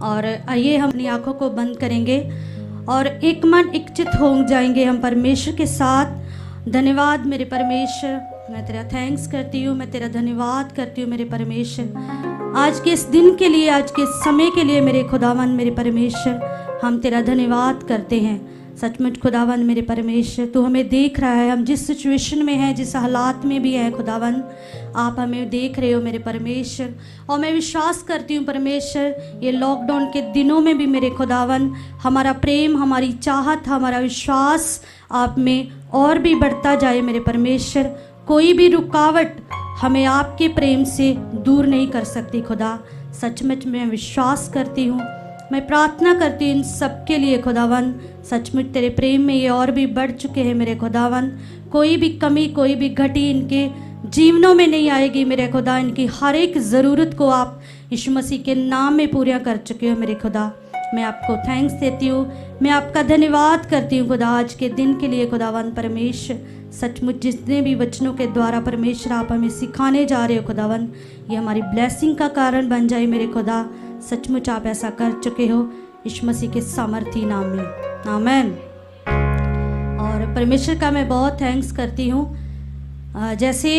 और आइए हम अपनी आंखों को बंद करेंगे और एक मन एक चित हो जाएंगे हम परमेश्वर के साथ। धन्यवाद मेरे परमेश्वर, मैं तेरा थैंक्स करती हूँ, मैं तेरा धन्यवाद करती हूँ मेरे परमेश्वर, आज के इस दिन के लिए, आज के समय के लिए मेरे खुदावन मेरे परमेश्वर, हम तेरा धन्यवाद करते हैं। सचमुच खुदावन मेरे परमेश्वर, तू हमें देख रहा है, हम जिस सिचुएशन में हैं, जिस हालात में भी हैं खुदावन, आप हमें देख रहे हो मेरे परमेश्वर। और मैं विश्वास करती हूँ परमेश्वर, ये लॉकडाउन के दिनों में भी मेरे खुदावन, हमारा प्रेम, हमारी चाहत, हमारा विश्वास आप में और भी बढ़ता जाए मेरे परमेश्वर। कोई भी रुकावट हमें आपके प्रेम से दूर नहीं कर सकती खुदा। सचमुच मैं विश्वास करती हूँ, मैं प्रार्थना करती हूँ इन सब के लिए खुदावन। सचमुच तेरे प्रेम में ये और भी बढ़ चुके हैं मेरे खुदावन। कोई भी कमी, कोई भी घटी इनके जीवनों में नहीं आएगी मेरे खुदा। इनकी हर एक ज़रूरत को आप यीशु मसीह के नाम में पूरा कर चुके हो मेरे खुदा। मैं आपको थैंक्स देती हूँ, मैं आपका धन्यवाद करती हूँ खुदा आज के दिन के लिए खुदावन परमेश्वर। सचमुच जितने भी वचनों के द्वारा परमेश्वर आप हमें सिखाने जा रहे हो खुदावन, ये हमारी ब्लेसिंग का कारण बन जाए मेरे खुदा। सचमुच आप ऐसा कर चुके हो यीशु मसीह के सामर्थी नाम में, आमीन। और परमेश्वर का मैं बहुत थैंक्स करती हूँ। जैसे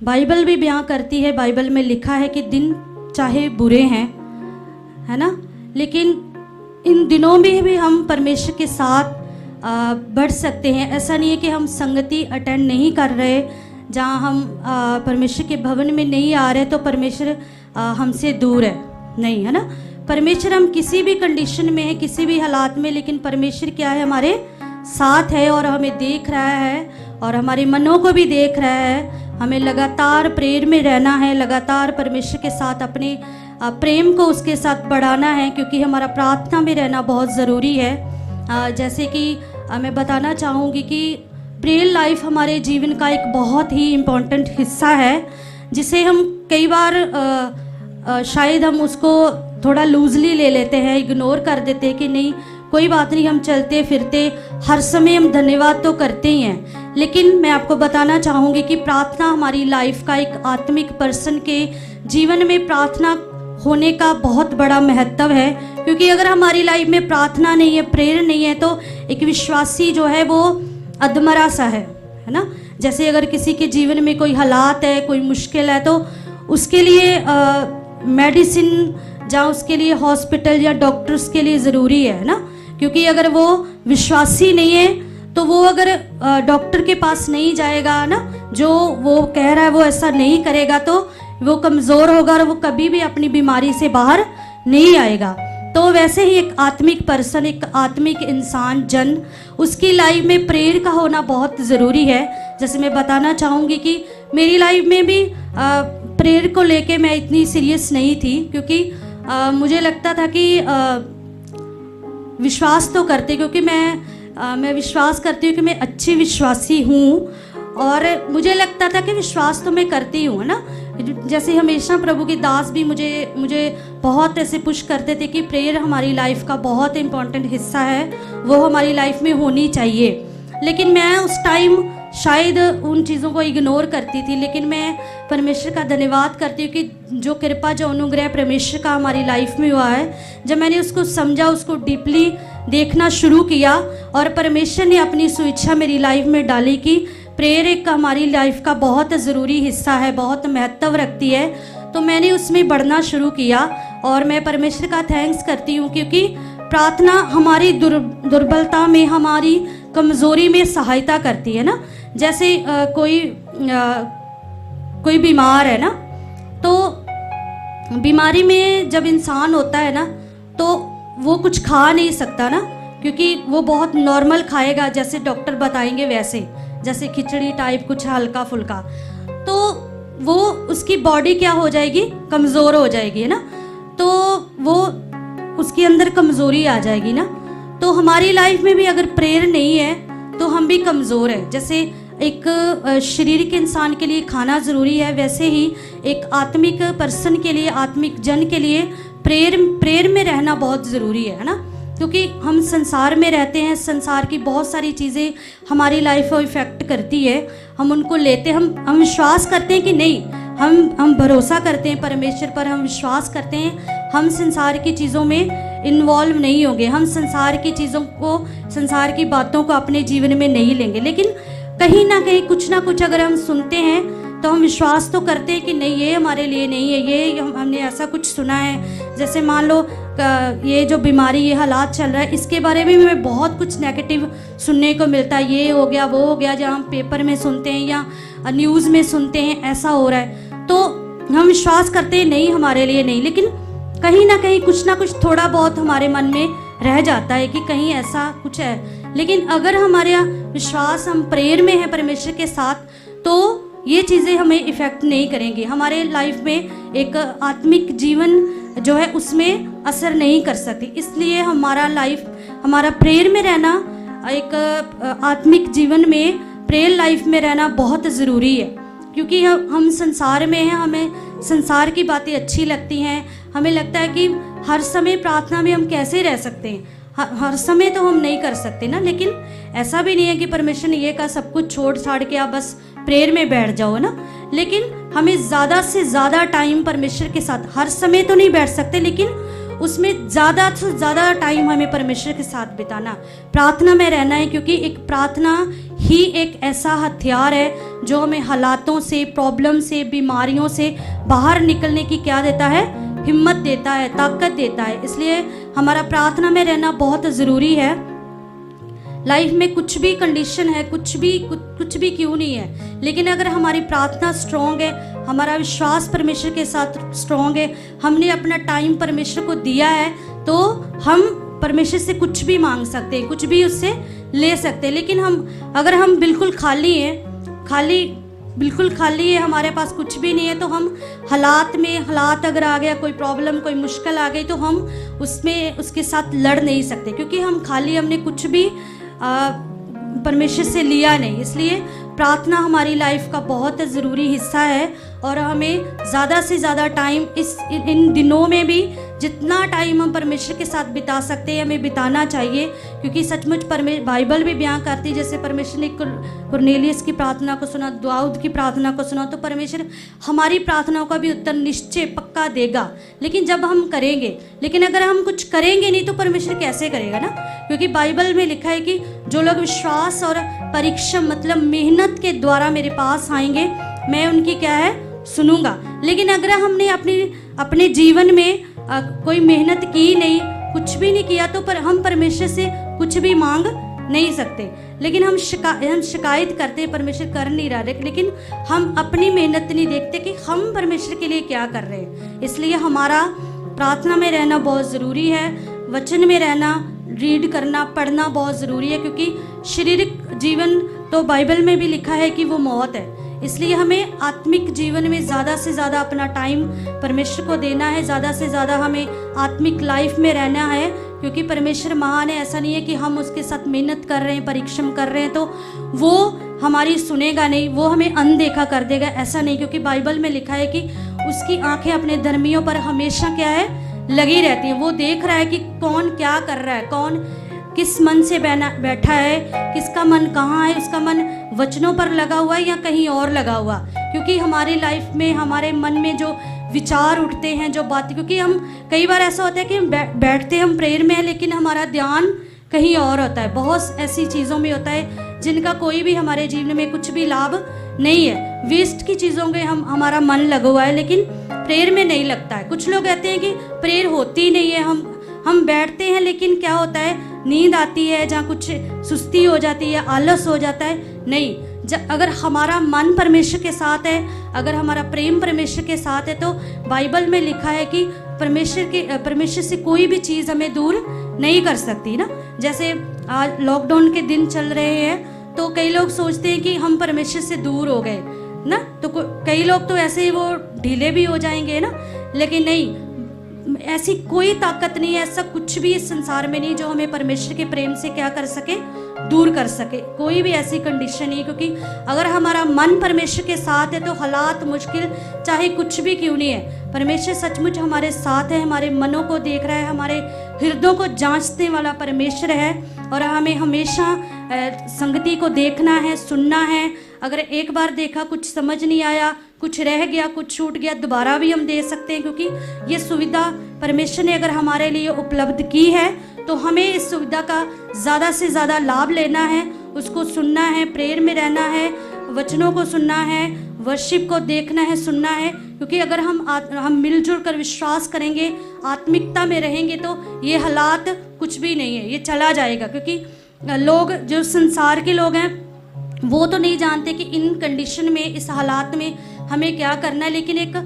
बाइबल भी बयां करती है, बाइबल में लिखा है कि दिन चाहे बुरे हैं, है ना, लेकिन इन दिनों में भी हम परमेश्वर के साथ बढ़ सकते हैं। ऐसा नहीं है कि हम संगति अटेंड नहीं कर रहे, जहाँ हम परमेश्वर के भवन में नहीं आ रहे तो परमेश्वर हमसे दूर है, नहीं, है ना। परमेश्वर हम किसी भी कंडीशन में है, किसी भी हालात में, लेकिन परमेश्वर क्या है, हमारे साथ है और हमें देख रहा है और हमारे मनों को भी देख रहा है। हमें लगातार प्रेयर में रहना है, लगातार परमेश्वर के साथ अपने प्रेम को उसके साथ बढ़ाना है, क्योंकि हमारा प्रार्थना में रहना बहुत ज़रूरी है। जैसे कि मैं बताना चाहूँगी कि प्रेयर लाइफ हमारे जीवन का एक बहुत ही इम्पोर्टेंट हिस्सा है, जिसे हम कई बार शायद हम उसको थोड़ा लूजली ले लेते हैं, इग्नोर कर देते हैं कि नहीं कोई बात नहीं, हम चलते फिरते हर समय हम धन्यवाद तो करते ही हैं। लेकिन मैं आपको बताना चाहूँगी कि प्रार्थना हमारी लाइफ का, एक आत्मिक पर्सन के जीवन में प्रार्थना होने का बहुत बड़ा महत्व है। क्योंकि अगर हमारी लाइफ में प्रार्थना नहीं है, प्रेयर नहीं है, तो एक विश्वासी जो है वो अधमरा सा है ना। जैसे अगर किसी के जीवन में कोई हालात है, कोई मुश्किल है, तो उसके लिए मेडिसिन जहाँ उसके लिए हॉस्पिटल या डॉक्टर्स के लिए ज़रूरी है ना। क्योंकि अगर वो विश्वासी नहीं है तो वो अगर डॉक्टर के पास नहीं जाएगा ना, जो वो कह रहा है वो ऐसा नहीं करेगा, तो वो कमज़ोर होगा और वो कभी भी अपनी बीमारी से बाहर नहीं आएगा। तो वैसे ही एक आत्मिक पर्सन, एक आत्मिक इंसान जन, उसकी लाइफ में प्रेयर का होना बहुत ज़रूरी है। जैसे मैं बताना चाहूँगी कि मेरी लाइफ में भी प्रेयर को लेके मैं इतनी सीरियस नहीं थी, क्योंकि मुझे लगता था कि विश्वास तो करते, क्योंकि मैं विश्वास करती हूँ कि मैं अच्छी विश्वासी हूँ, और मुझे लगता था कि विश्वास तो मैं करती हूँ, है ना। जैसे हमेशा प्रभु के दास भी मुझे बहुत ऐसे पुश करते थे कि प्रेयर हमारी लाइफ का बहुत इम्पॉर्टेंट हिस्सा है, वो हमारी लाइफ में होनी चाहिए। लेकिन मैं उस टाइम शायद उन चीज़ों को इग्नोर करती थी। लेकिन मैं परमेश्वर का धन्यवाद करती हूँ कि जो कृपा, जो अनुग्रह परमेश्वर का हमारी लाइफ में हुआ है, जब मैंने उसको समझा, उसको डीपली देखना शुरू किया, और परमेश्वर ने अपनी स्वेच्छा मेरी लाइफ में डाली कि प्रेयर एक हमारी लाइफ का बहुत ज़रूरी हिस्सा है, बहुत महत्व रखती है, तो मैंने उसमें बढ़ना शुरू किया। और मैं परमेश्वर का थैंक्स करती हूँ, क्योंकि प्रार्थना हमारी दुर्बलता में, हमारी कमज़ोरी में सहायता करती है ना। जैसे कोई बीमार है ना, तो बीमारी में जब इंसान होता है ना, तो वो कुछ खा नहीं सकता ना, क्योंकि वो बहुत नॉर्मल खाएगा, जैसे डॉक्टर बताएंगे वैसे, जैसे खिचड़ी टाइप कुछ हल्का फुल्का, तो वो उसकी बॉडी क्या हो जाएगी, कमज़ोर हो जाएगी, है ना। तो वो उसके अंदर कमज़ोरी आ जाएगी ना। तो हमारी लाइफ में भी अगर प्रेयर नहीं है तो हम भी कमज़ोर है। जैसे एक शारीरिक इंसान के लिए खाना ज़रूरी है, वैसे ही एक आत्मिक पर्सन के लिए, आत्मिक जन के लिए प्रेयर में रहना बहुत ज़रूरी है ना। क्योंकि हम संसार में रहते हैं, संसार की बहुत सारी चीज़ें हमारी लाइफ को इफ़ेक्ट करती है, हम उनको लेते, हम विश्वास करते हैं कि नहीं, हम भरोसा करते हैं परमेश्वर पर, हम विश्वास करते हैं हम संसार की चीज़ों में इन्वॉल्व नहीं होंगे, हम संसार की चीज़ों को, संसार की बातों को अपने जीवन में नहीं लेंगे। लेकिन कहीं ना कहीं कुछ ना कुछ अगर हम सुनते हैं तो हम विश्वास तो करते हैं कि नहीं, ये हमारे लिए नहीं है, ये हमने ऐसा कुछ सुना है। जैसे मान लो ये जो बीमारी, ये हालात चल रहा है, इसके बारे में हमें बहुत कुछ नेगेटिव सुनने को मिलता है, ये हो गया, वो हो गया, जहाँ हम पेपर में सुनते हैं या न्यूज़ में सुनते हैं ऐसा हो रहा है, तो हम विश्वास करते हैं नहीं, हमारे लिए नहीं। लेकिन कहीं ना कहीं कुछ ना कुछ थोड़ा बहुत हमारे मन में रह जाता है कि कहीं ऐसा कुछ है। लेकिन अगर हमारा विश्वास, हम प्रेयर में है परमेश्वर के साथ, तो ये चीज़ें हमें इफ़ेक्ट नहीं करेंगी, हमारे लाइफ में एक आत्मिक जीवन जो है उसमें असर नहीं कर सकती। इसलिए हमारा लाइफ, हमारा प्रेयर में रहना, एक आत्मिक जीवन में प्रेयर लाइफ में रहना बहुत ज़रूरी है। क्योंकि हम संसार में हैं, हमें संसार की बातें अच्छी लगती हैं, हमें लगता है कि हर समय प्रार्थना में हम कैसे रह सकते हैं, हर समय तो हम नहीं कर सकते ना। लेकिन ऐसा भी नहीं है कि परमेश्वर ने ये कहा सब कुछ छोड़ छाड़ के आप बस प्रेयर में बैठ जाओ ना। लेकिन हमें ज़्यादा से ज़्यादा टाइम परमेश्वर के साथ, हर समय तो नहीं बैठ सकते, लेकिन उसमें ज़्यादा से ज़्यादा टाइम हमें परमेश्वर के साथ बिताना, प्रार्थना में रहना है। क्योंकि एक प्रार्थना ही एक ऐसा हथियार है जो हमें हालातों से, प्रॉब्लम से, बीमारियों से बाहर निकलने की क्या देता है, हिम्मत देता है, ताकत देता है। इसलिए हमारा प्रार्थना में रहना बहुत ज़रूरी है। लाइफ में कुछ भी कंडीशन है, कुछ भी क्यों नहीं है, लेकिन अगर हमारी प्रार्थना स्ट्रॉन्ग है, हमारा विश्वास परमेश्वर के साथ स्ट्रॉन्ग है, हमने अपना टाइम परमेश्वर को दिया है, तो हम परमेश्वर से कुछ भी मांग सकते हैं, कुछ भी उससे ले सकते हैं। लेकिन अगर हम बिल्कुल खाली हैं, बिल्कुल खाली है, हमारे पास कुछ भी नहीं है, तो हम हालात अगर आ गया, कोई प्रॉब्लम, कोई मुश्किल आ गई, तो हम उसके साथ लड़ नहीं सकते, क्योंकि हम खाली, हमने कुछ भी परमेश्वर से लिया नहीं। इसलिए प्रार्थना हमारी लाइफ का बहुत ज़रूरी हिस्सा है, और हमें ज़्यादा से ज़्यादा टाइम इन दिनों में भी जितना टाइम हम परमेश्वर के साथ बिता सकते हैं हमें बिताना चाहिए। क्योंकि सचमुच बाइबल भी बयां करती है, जैसे परमेश्वर ने कुरनेलियस की प्रार्थना को सुना, दाऊद की प्रार्थना को सुना, तो परमेश्वर हमारी प्रार्थनाओं का भी उत्तर निश्चय पक्का देगा, लेकिन जब हम करेंगे। लेकिन अगर हम कुछ करेंगे नहीं तो परमेश्वर कैसे करेगा ना। क्योंकि बाइबल में लिखा है कि जो लोग विश्वास और परिश्रम, मतलब मेहनत के द्वारा मेरे पास आएंगे, मैं उनकी क्या है, सुनूंगा। लेकिन अगर हमने अपने जीवन में कोई मेहनत की नहीं, कुछ भी नहीं किया, तो हम परमेश्वर से कुछ भी मांग नहीं सकते। लेकिन हम शिकायत करते हैं परमेश्वर कर नहीं रहा, लेकिन हम अपनी मेहनत नहीं देखते कि हम परमेश्वर के लिए क्या कर रहे हैं। इसलिए हमारा प्रार्थना में रहना बहुत ज़रूरी है, वचन में रहना, रीड करना, पढ़ना बहुत ज़रूरी है। क्योंकि शारीरिक जीवन तो बाइबल में भी लिखा है कि वो मौत है। इसलिए हमें आत्मिक जीवन में ज़्यादा से ज़्यादा अपना टाइम परमेश्वर को देना है, ज़्यादा से ज़्यादा हमें आत्मिक लाइफ में रहना है। क्योंकि परमेश्वर महान है, ऐसा नहीं है कि हम उसके साथ मेहनत कर रहे हैं, परिश्रम कर रहे हैं तो वो हमारी सुनेगा नहीं, वो हमें अनदेखा कर देगा, ऐसा नहीं। क्योंकि बाइबल में लिखा है कि उसकी आंखें अपने धर्मियों पर हमेशा क्या है, लगी रहती है। वो देख रहा है कि कौन क्या कर रहा है, कौन किस मन से बैठा है, किसका मन कहाँ है, उसका मन वचनों पर लगा हुआ है या कहीं और लगा हुआ। क्योंकि हमारी लाइफ में, हमारे मन में जो विचार उठते हैं, जो बातें, क्योंकि हम कई बार ऐसा होता है कि हम बैठते हम प्रेयर में है, लेकिन हमारा ध्यान कहीं और होता है। बहुत ऐसी चीज़ों में होता है जिनका कोई भी हमारे जीवन में कुछ भी लाभ नहीं है, वेस्ट की चीज़ों में हमारा मन लगा हुआ है, लेकिन प्रेयर में नहीं लगता है। कुछ लोग कहते हैं कि प्रेयर होती नहीं है, हम बैठते हैं, लेकिन क्या होता है, नींद आती है, जहाँ कुछ सुस्ती हो जाती है, आलस हो जाता है। नहीं, अगर हमारा मन परमेश्वर के साथ है, अगर हमारा प्रेम परमेश्वर के साथ है, तो बाइबल में लिखा है कि परमेश्वर से कोई भी चीज़ हमें दूर नहीं कर सकती ना। जैसे आज लॉकडाउन के दिन चल रहे हैं, तो कई लोग सोचते हैं कि हम परमेश्वर से दूर हो गए ना, तो कई लोग तो ऐसे ही वो ढीले भी हो जाएंगे ना। लेकिन नहीं, ऐसी कोई ताकत नहीं है, ऐसा कुछ भी इस संसार में नहीं जो हमें परमेश्वर के प्रेम से क्या कर सके, दूर कर सके। कोई भी ऐसी कंडीशन नहीं, क्योंकि अगर हमारा मन परमेश्वर के साथ है तो हालात मुश्किल चाहे कुछ भी क्यों नहीं है, परमेश्वर सचमुच हमारे साथ है, हमारे मनों को देख रहा है, हमारे हृदयों को जांचने वाला परमेश्वर है। और हमें हमेशा संगति को देखना है, सुनना है। अगर एक बार देखा, कुछ समझ नहीं आया, कुछ रह गया, कुछ छूट गया, दोबारा भी हम दे सकते हैं, क्योंकि ये सुविधा परमेश्वर ने अगर हमारे लिए उपलब्ध की है तो हमें इस सुविधा का ज़्यादा से ज़्यादा लाभ लेना है, उसको सुनना है, प्रेयर में रहना है, वचनों को सुनना है, वर्शिप को देखना है, सुनना है। क्योंकि अगर हम मिलजुल कर विश्वास करेंगे, आत्मिकता में रहेंगे तो ये हालात कुछ भी नहीं है, ये चला जाएगा। क्योंकि लोग जो संसार के लोग हैं वो तो नहीं जानते कि इन कंडीशन में, इस हालात में हमें क्या करना है, लेकिन एक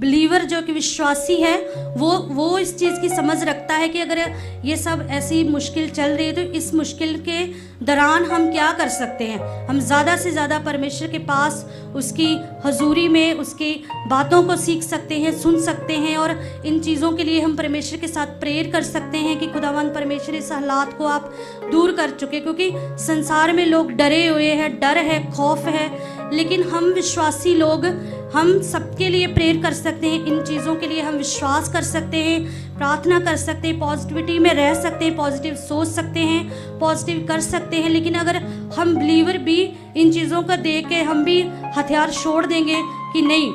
बिलीवर जो कि विश्वासी है वो इस चीज़ की समझ रखता है कि अगर ये सब ऐसी मुश्किल चल रही है तो इस मुश्किल के दौरान हम क्या कर सकते हैं। हम ज़्यादा से ज़्यादा परमेश्वर के पास उसकी हजूरी में उसकी बातों को सीख सकते हैं, सुन सकते हैं, और इन चीज़ों के लिए हम परमेश्वर के साथ प्रेयर कर सकते हैं कि खुदावंद परमेश्वर इस हालात को आप दूर कर चुके। क्योंकि संसार में लोग डरे हुए हैं, डर है, खौफ है, लेकिन हम विश्वासी लोग हम सबके लिए प्रेयर कर सकते हैं। इन चीज़ों के लिए हम विश्वास कर सकते हैं, प्रार्थना कर सकते हैं, पॉजिटिविटी में रह सकते हैं, पॉजिटिव सोच सकते हैं, पॉजिटिव कर सकते हैं। लेकिन अगर हम बिलीवर भी इन चीज़ों को देख के हम भी हथियार छोड़ देंगे कि नहीं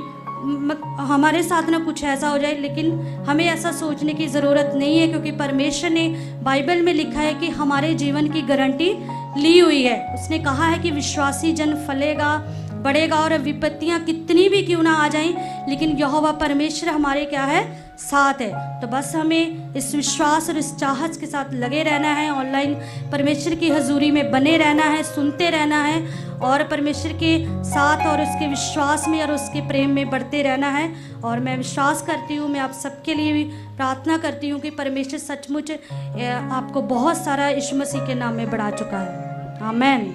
हमारे साथ ना कुछ ऐसा हो जाए, लेकिन हमें ऐसा सोचने की ज़रूरत नहीं है। क्योंकि परमेश्वर ने बाइबल में लिखा है कि हमारे जीवन की गारंटी ली हुई है। उसने कहा है कि विश्वासी जन फलेगा, बढ़ेगा, और विपत्तियां कितनी भी क्यों ना आ जाएं, लेकिन यहोवा परमेश्वर हमारे क्या है, साथ है। तो बस हमें इस विश्वास और इस चाहत के साथ लगे रहना है, ऑनलाइन परमेश्वर की हजूरी में बने रहना है, सुनते रहना है, और परमेश्वर के साथ और उसके विश्वास में और उसके प्रेम में बढ़ते रहना है। और मैं विश्वास करती हूँ, मैं आप सबके लिए भी प्रार्थना करती हूँ कि परमेश्वर सचमुच आपको बहुत सारा यीशु मसीह के नाम में बढ़ा चुका है। आमीन।